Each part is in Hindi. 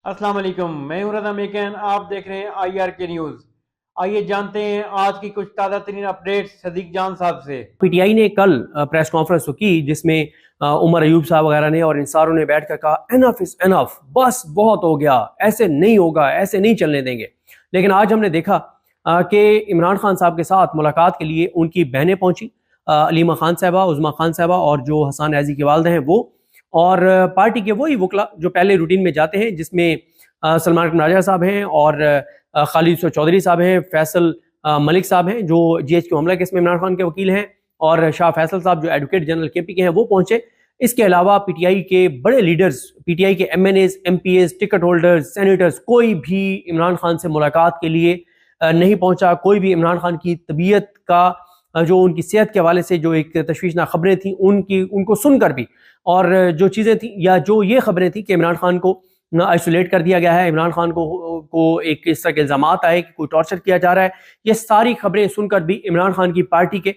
अस्सलाम वालेकुम, मैं हूं रज़ा मेकन। आप देख रहे हैं IR के न्यूज़। आइए जानते हैं आज की कुछ ताज़ा तरीन अपडेट्स सदीक जान साहब से। पीटीआई ने कल प्रेस कॉन्फ्रेंस तो की जिसमें उमर अयूब साहब वगैरह ने और इन सारों ने बैठकर कहा एनफ इज एनफ, बस बहुत हो गया, ऐसे नहीं होगा, ऐसे नहीं चलने देंगे। लेकिन आज हमने देखा कि इमरान खान साहब के साथ मुलाकात के लिए उनकी बहनें पहुंची, अलीमा खान साहबा, उज़मा खान साहबा और जो हसन रैजी के वालिद हैं वो, और पार्टी के वही वकला जो पहले रूटीन में जाते हैं, जिसमें सलमान राजा साहब हैं और खालिद चौधरी साहब हैं, फैसल मलिक साहब हैं जो GHQ हमला केस में इमरान खान के वकील हैं, और शाह फैसल साहब जो एडवोकेट जनरल KP के हैं वो पहुंचे। इसके अलावा पीटीआई के बड़े लीडर्स, पीटीआई के MNAs, MPs, ticket holders, senators, कोई भी इमरान खान से मुलाकात के लिए नहीं पहुंचा। कोई भी इमरान खान की तबीयत का जो उनकी सेहत के हवाले से जो एक तशवीशनाक खबरें थी उनको सुनकर भी, और जो चीज़ें थी या जो ये खबरें थी कि इमरान खान को आइसोलेट कर दिया गया है, इमरान खान को एक इस तरह के इल्जाम आए कि कोई टॉर्चर किया जा रहा है, ये सारी खबरें सुनकर भी इमरान खान की पार्टी के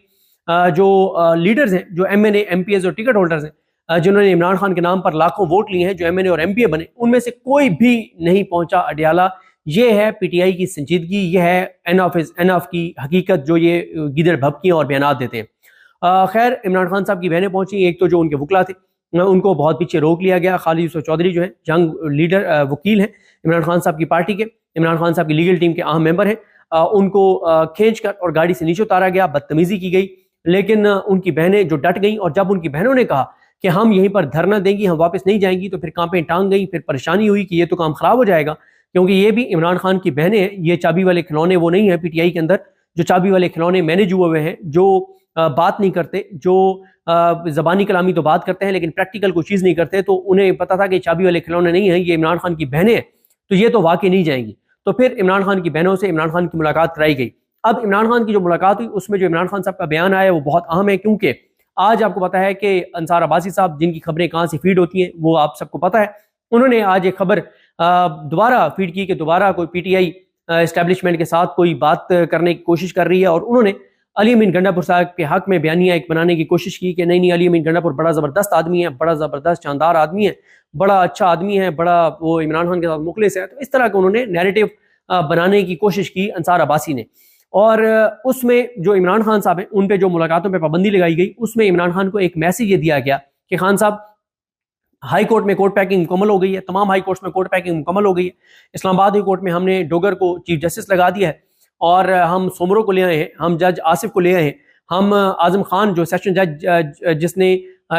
जो लीडर्स हैं, जो MNA, MPs और टिकट होल्डर्स हैं, जिन्होंने इमरान खान के नाम पर लाखों वोट लिए हैं, जो MNA और MPA बने, उनमें से कोई भी नहीं पहुंचा अडियाला। ये है पीटीआई की संजीदगी, ये है एनफ इज एनफ की हकीकत जो ये गिदड़ भभकियां और बयान देते हैं। खैर, इमरान खान साहब की बहनें पहुंची। एक तो जो उनके वकला थे उनको बहुत पीछे रोक लिया गया। खालिद चौधरी जो है जंग लीडर वकील हैं इमरान खान साहब की पार्टी के, इमरान खान साहब की लीगल टीम के अहम मेंबर हैं, उनको खींच कर और गाड़ी से नीचे उतारा गया, बदतमीजी की गई। लेकिन उनकी बहनें जो डट गईं, और जब उनकी बहनों ने कहा कि हम यहीं पर धरना देंगी, हम वापस नहीं जाएंगी, तो फिर कांपे टांग गई। फिर परेशानी हुई कि ये तो काम खराब हो जाएगा, क्योंकि ये भी इमरान खान की बहनें हैं, ये चाबी वाले खिलौने वो नहीं है पीटीआई के अंदर जो चाबी वाले खिलौने मैनेज हुए हुए हैं, जो बात नहीं करते, जो जबानी कलामी तो बात करते हैं लेकिन प्रैक्टिकल कोई चीज़ नहीं करते। तो उन्हें पता था कि चाबी वाले खिलौने नहीं है, ये इमरान खान की बहनें हैं, तो ये तो वाकई नहीं जाएंगी। तो फिर इमरान खान की बहनों से इमरान खान की मुलाकात कराई गई। अब इमरान खान की जो मुलाकात हुई उसमें जो इमरान खान साहब का बयान आया वो बहुत अहम है, क्योंकि आज आपको पता है कि अंसार अब्बासी साहब, जिनकी खबरें कहाँ से फीड होती हैं वो आप सबको पता है, उन्होंने आज एक खबर दोबारा फीड की कि दोबारा कोई पीटीआई एस्टेब्लिशमेंट के साथ कोई बात करने की कोशिश कर रही है, और उन्होंने अली अमीन गंडापुर साहब के हक में बयानिया एक बनाने की कोशिश की कि नहीं नहीं, अली अमीन गंडापुर बड़ा ज़बरदस्त आदमी है, बड़ा ज़बरदस्त शानदार आदमी है, बड़ा अच्छा आदमी है, बड़ा वो इमरान खान के साथ मुखलिस है। तो इस तरह का उन्होंने नैरेटिव बनाने की कोशिश की अंसार अब्बासी ने, और उसमें जो इमरान खान साहब हैं उन पे जो मुलाकातों पर पाबंदी लगाई गई, उसमें इमरान खान को एक मैसेज ये दिया गया कि खान साहब, हाई कोर्ट में कोर्ट पैकिंग मुकम्मल हो गई है, तमाम हाई कोर्ट्स में कोर्ट पैकिंग मुकम्मल हो गई है। इस्लामाबाद हाई कोर्ट में हमने डोगर को चीफ जस्टिस लगा दिया है, और हम सोमरो को ले आए हैं, हम जज आसिफ को ले आए हैं, हम आजम खान जो सेशन जज जिसने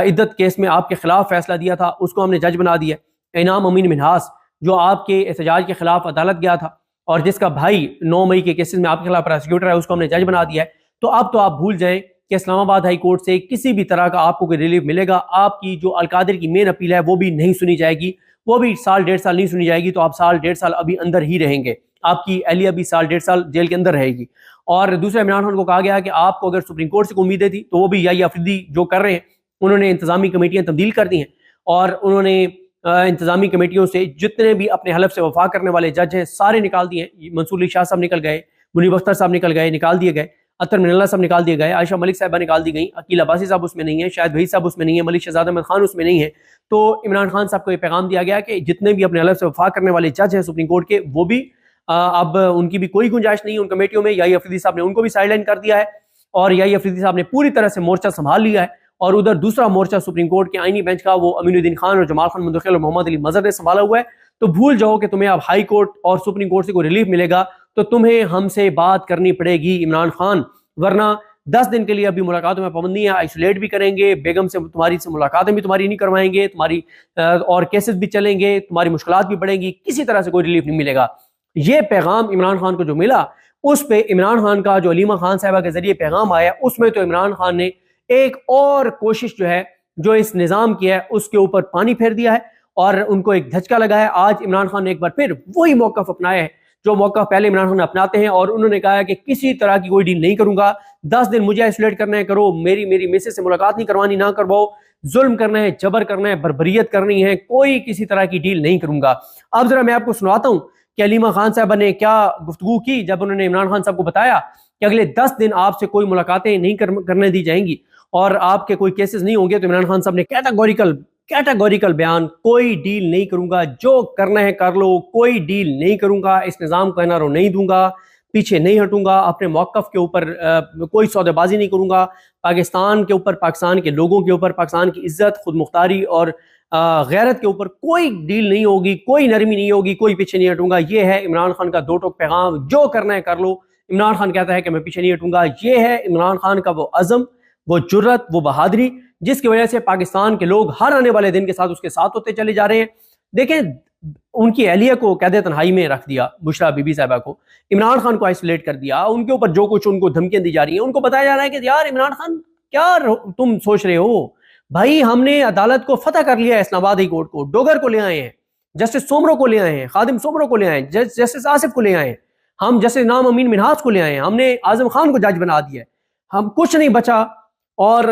इद्दत केस में आपके खिलाफ फैसला दिया था उसको हमने जज बना दिया। इनाम अमीन मिन्हास जो आपके एहतजाज के खिलाफ अदालत गया था और जिसका भाई 9 मई के केसेस में आपके खिलाफ प्रोसिक्यूटर है, उसको हमने जज बना दिया है। तो अब तो आप भूल जाएं कि इस्लामाबाद हाई कोर्ट से किसी भी तरह का आपको कोई रिलीफ मिलेगा। आपकी जो अलकादिर की मेन अपील है वो भी नहीं सुनी जाएगी, वो भी साल 1.5 साल नहीं सुनी जाएगी। तो आप साल 1.5 साल अभी अंदर ही रहेंगे, आपकी अहलिया भी साल 1.5 साल जेल के अंदर रहेगी। और दूसरा, इमरान खान को कहा गया कि आपको अगर सुप्रीम कोर्ट से उम्मीदें थी तो वो भी याही अफरीदी जो कर रहे हैं, उन्होंने इंतजामी कमेटियां तब्दील कर दी हैं, और उन्होंने इंतजामी कमेटियों से जितने भी अपने हलफ से वफा करने वाले जज हैं सारे निकाल दिए हैं। मंसूर अली शाह साहब निकल गए, मुनीब अख्तर साहब निकल गए, निकाल दिए गए, अतर मिनल्ला साहब निकाल दिए गए, आयशा मलिक साहबा निकाल दी गई, अकील अब्बासी साहब उसमें नहीं है, शायद वही साहब उसमें नहीं है, मलिक शहजाद अहमद खान उसमें नहीं है। तो इमरान खान साहब को ये पैगाम दिया गया कि जितने भी अपने हलफ से वफा करने वाले जज हैं सुप्रीम कोर्ट के, वो भी अब उनकी भी कोई गुंजाइश नहीं है उन कमेटियों में। याही अफरीदी साहब ने उनको भी साइडलाइन कर दिया है, और याही अफरीदी साहब ने पूरी तरह से मोर्चा संभाल लिया है। और उधर दूसरा मोर्चा सुप्रीम कोर्ट के आईनी बेंच का वो अमीनुद्दीन खान और जमाल खान मुंतखिल और मोहम्मद अली मजहर ने संभाला हुआ है। तो भूल जाओ कि तुम्हें अब हाई कोर्ट और सुप्रीम कोर्ट से कोई रिलीफ मिलेगा, तो तुम्हें हमसे बात करनी पड़ेगी इमरान खान, वरना 10 दिन के लिए अभी मुलाकातों में पाबंदी है, आइसोलेट भी करेंगे, बेगम से तुम्हारी से मुलाकातें भी तुम्हारी नहीं करवाएंगे, तुम्हारी और केसेस भी चलेंगे, तुम्हारी मुश्किलात भी बढ़ेंगी, किसी तरह से कोई रिलीफ नहीं मिलेगा। ये पैगाम इमरान खान को जो मिला, उस पे इमरान खान का जो अलीमा खान साहबा के जरिए पैगाम आया, उसमें तो इमरान खान ने एक और कोशिश जो है, जो इस निज़ाम की है, उसके ऊपर पानी फेर दिया है और उनको एक धचका लगा है। आज इमरान खान ने एक बार फिर वही मौक़िफ़ अपनाया है जो मौक़िफ़ पहले इमरान खान अपनाते हैं, और उन्होंने कहा है कि किसी तरह की कोई डील नहीं करूंगा, 10 दिन मुझे आइसोलेट करना है करो, मेरी मिसेस से मुलाकात नहीं करवानी ना करवाओ, जुल्म करना है, जबर करना है, बर्बरियत करनी है, कोई किसी तरह की डील नहीं करूंगा। अब जरा मैं आपको सुनाता हूँ कि अलीमा खान साहबा ने क्या गुफ्तगू की जब उन्होंने इमरान खान साहब को बताया कि अगले 10 दिन आपसे कोई मुलाकातें नहीं करने दी जाएंगी और आपके कोई केसेस नहीं होंगे। तो इमरान खान साहब ने कैटेगोरिकल कैटेगोरिकल बयान, कोई डील नहीं करूंगा, जो करना है कर लो, कोई डील नहीं करूंगा, इस निज़ाम को एनआरओ नहीं दूंगा, पीछे नहीं हटूंगा, अपने मौक़िफ़ के ऊपर कोई सौदेबाजी नहीं करूंगा, पाकिस्तान के ऊपर, पाकिस्तान के लोगों के ऊपर, पाकिस्तान की इज्जत, खुद मुख्तारी और गैरत के ऊपर कोई डील नहीं होगी, कोई नरमी नहीं होगी, कोई पीछे नहीं हटूंगा। ये है इमरान खान का दो टोक पैगाम, जो करना है कर लो। इमरान खान कहता है कि मैं पीछे नहीं हटूंगा। ये है इमरान खान का वो अज़म, वो जुर्रत, वो बहादुरी, जिसकी वजह से पाकिस्तान के लोग हर आने वाले दिन के साथ उसके साथ होते चले जा रहे हैं। देखें, उनकी अहलिया को कैद तन्हाई में रख दिया, बुशरा बीबी साहबा को, इमरान खान को आइसोलेट कर दिया, उनके ऊपर जो कुछ उनको धमकियां दी जा रही हैं, उनको बताया जा रहा है कि यार इमरान खान क्या तुम सोच रहे हो भाई, हमने अदालत को फतह कर लिया है, इस्लामाबाद हाई कोर्ट को, डोगर को ले आए हैं, जस्टिस सोमरो को ले आए हैं, खादिम सोमरो को ले आए हैं, जस्टिस आसिफ को ले आए हैं, हम जस्टिस नाम अमीन मिनहास को ले आए हैं, हमने आजम खान को जज बना दिया है, हम कुछ नहीं बचा। और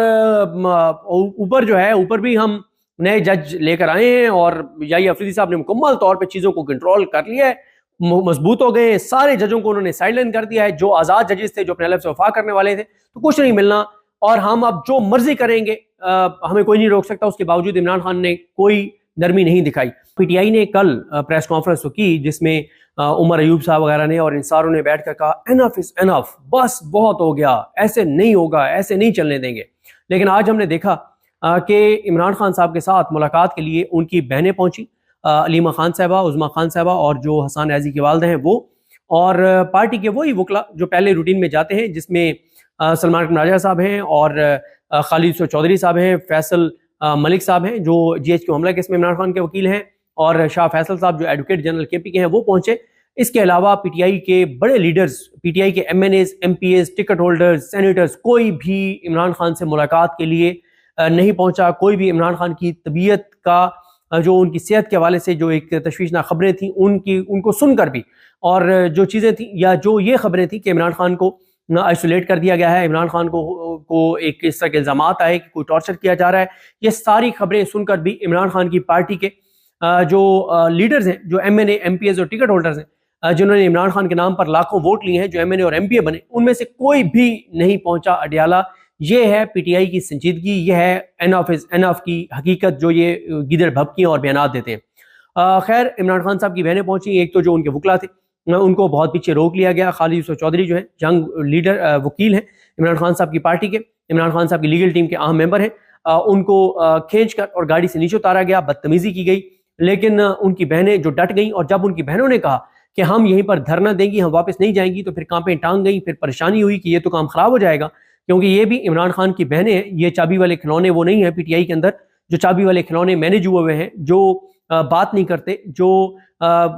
ऊपर जो है, ऊपर भी हम नए जज लेकर आए हैं और याही अफरीदी साहब ने मुकम्मल तौर पे चीज़ों को कंट्रोल कर लिया है, मजबूत हो गए। सारे जजों को उन्होंने साइडलाइन कर दिया है, जो आज़ाद जजेस थे, जो अपने अलग से वफा करने वाले थे, तो कुछ नहीं मिलना और हम अब जो मर्जी करेंगे, हमें कोई नहीं रोक सकता। उसके बावजूद इमरान खान ने कोई नरमी नहीं दिखाई। पीटीआई ने कल प्रेस कॉन्फ्रेंस की, जिसमें उमर अयूब साहब वगैरह ने और इंसारों ने बैठ कर कहा एनफ इज एनफ, बस बहुत हो गया, ऐसे नहीं होगा, ऐसे नहीं चलने देंगे। लेकिन आज हमने देखा कि इमरान खान साहब के साथ मुलाकात के लिए उनकी बहनें पहुंची, अलीमा खान साहबा, उज़मा खान साहबा और जो हसन ऐज़ी के वालिद हैं वो, और पार्टी के वही वकला जो पहले रूटीन में जाते हैं, जिसमें सलमान नाजा साहब हैं और खालिद चौधरी साहब हैं, फैसल मलिक साहब हैं जो GHQ हमला केस में इमरान खान के वकील हैं, और शाह फैसल साहब जो एडवोकेट जनरल KP के हैं वो पहुंचे। इसके अलावा PTI के बड़े लीडर्स, PTI के MNAs, MPAs, ticket holders, senators, कोई भी इमरान खान से मुलाकात के लिए नहीं पहुंचा। कोई भी इमरान खान की तबीयत का, जो उनकी सेहत के हवाले से जो एक तशवीशनाक खबरें थी उनको सुनकर भी, और जो चीज़ें थी या जो ये खबरें थी कि इमरान खान को आइसोलेट कर दिया गया है, इमरान खान को एक इस तरह के इल्ज़ामात आए कि कोई टॉर्चर किया जा रहा है, ये सारी खबरें सुनकर भी इमरान खान की पार्टी के जो लीडर्स हैं, जो MNA, MPAs और टिकट होल्डर्स हैं, जिन्होंने इमरान खान के नाम पर लाखों वोट लिए हैं, जो MNA और MPA बने, उनमें से कोई भी नहीं पहुंचा अडियाला। ये है PTI की संजीदगी, ये है एनफ इज एनफ की हकीकत, जो ये गिदड़ भभकियां और बयान देते हैं। खैर, इमरान खान साहब की बहनें पहुंची। एक तो जो उनके वकला थे उनको बहुत पीछे रोक लिया गया। खालिद चौधरी जो है जंग लीडर वकील हैं इमरान खान साहब की पार्टी के, इमरान खान साहब की लीगल टीम के अहम मेंबर हैं, उनको खींच कर और गाड़ी से नीचे उतारा गया, बदतमीजी की गई। लेकिन उनकी बहनें जो डट गईं, और जब उनकी बहनों ने कहा कि हम यहीं पर धरना देंगी, हम वापस नहीं जाएंगी, तो फिर कांपे टांग गई। फिर परेशानी हुई कि ये तो काम खराब हो जाएगा, क्योंकि ये भी इमरान खान की बहनें हैं, ये चाबी वाले खिलौने वो नहीं है PTI के अंदर जो चाबी वाले खिलौने मैनेज हुए हुए हैं, जो बात नहीं करते, जो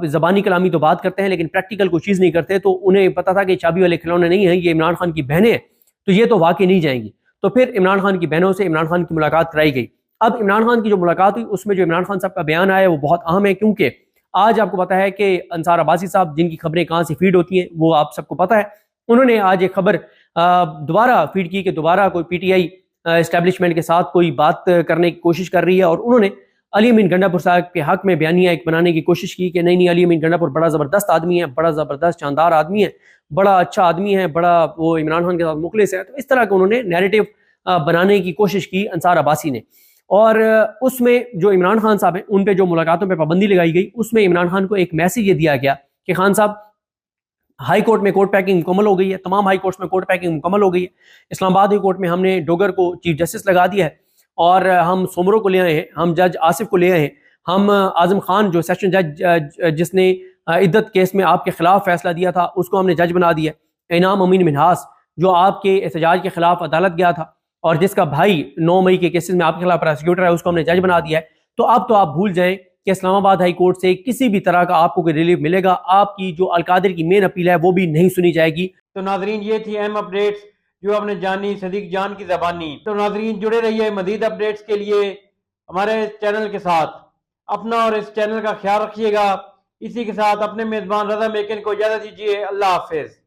ज़बानी कलामी तो बात करते हैं लेकिन प्रैक्टिकल कोई चीज़ नहीं करते। तो उन्हें पता था कि चाबी वाले खिलौने नहीं हैं, ये इमरान खान की बहनें हैं, तो ये तो वाकई नहीं जाएंगी। तो फिर इमरान खान की बहनों से इमरान खान की मुलाकात कराई गई। अब इमरान खान की जो मुलाकात हुई उसमें जो इमरान खान साहब का बयान आया वो बहुत अहम है, क्योंकि आज आपको पता है कि अंसार अब्बासी साहब, जिनकी खबरें कहाँ से फीड होती हैं वो आप सबको पता है, उन्होंने आज एक खबर दोबारा फीड की कि दोबारा कोई PTI एस्टेब्लिशमेंट के साथ कोई बात करने की कोशिश कर रही है, और उन्होंने अली अमीन गंडापुर साहब के हक में बयानिया एक बनाने की कोशिश की कि नहीं, अली अमीन गंडापुर बड़ा ज़बरदस्त आदमी है, बड़ा ज़बरदस्त शानदार आदमी है, बड़ा अच्छा आदमी है, बड़ा वो इमरान खान के साथ मुखलिस है। तो इस तरह का उन्होंने नैरेटिव बनाने की कोशिश की अंसार अब्बासी ने, और उसमें जो इमरान खान साहब हैं उन पे जो मुलाकातों पे पाबंदी लगाई गई, उसमें इमरान खान को एक मैसेज ये दिया गया कि खान साहब, हाई कोर्ट में कोर्ट पैकिंग मुकम्मल हो गई है, तमाम हाई कोर्ट्स में कोर्ट पैकिंग मुकम्मल हो गई है। इस्लामाबाद हाई कोर्ट में हमने डोगर को चीफ जस्टिस लगा दिया है, और हम सोमरो को ले आए हैं, हम जज आसिफ को ले आए हैं, हम आजम खान जो सेशन जज जिसने इद्दत केस में आपके खिलाफ फैसला दिया था उसको हमने जज बना दिया। इनाम अमीन मिनहास जो आपके एहतजाज के खिलाफ अदालत गया था और जिसका भाई 9 मई के केसेस में आपके खिलाफ प्रोसिक्यूटर है, उसको हमने जज बना दिया है। तो अब तो आप भूल जाएं कि इस्लामाबाद हाई कोर्ट से किसी भी तरह का आपको कोई रिलीफ मिलेगा, आपकी जो अलकादिर की मेन अपील है वो भी नहीं सुनी जाएगी। तो नाजरीन, ये थी अहम अपडेट्स जो आपने जानी सदीक जान की ज़बानी। तो नाजरीन, जुड़े रहिए मज़ीद अपडेट्स के लिए हमारे चैनल के साथ। अपना और इस चैनल का ख्याल रखिएगा। इसी के साथ अपने मेज़बान रज़ा मेकिन को इजाज़त दीजिए। अल्लाह हाफिज़।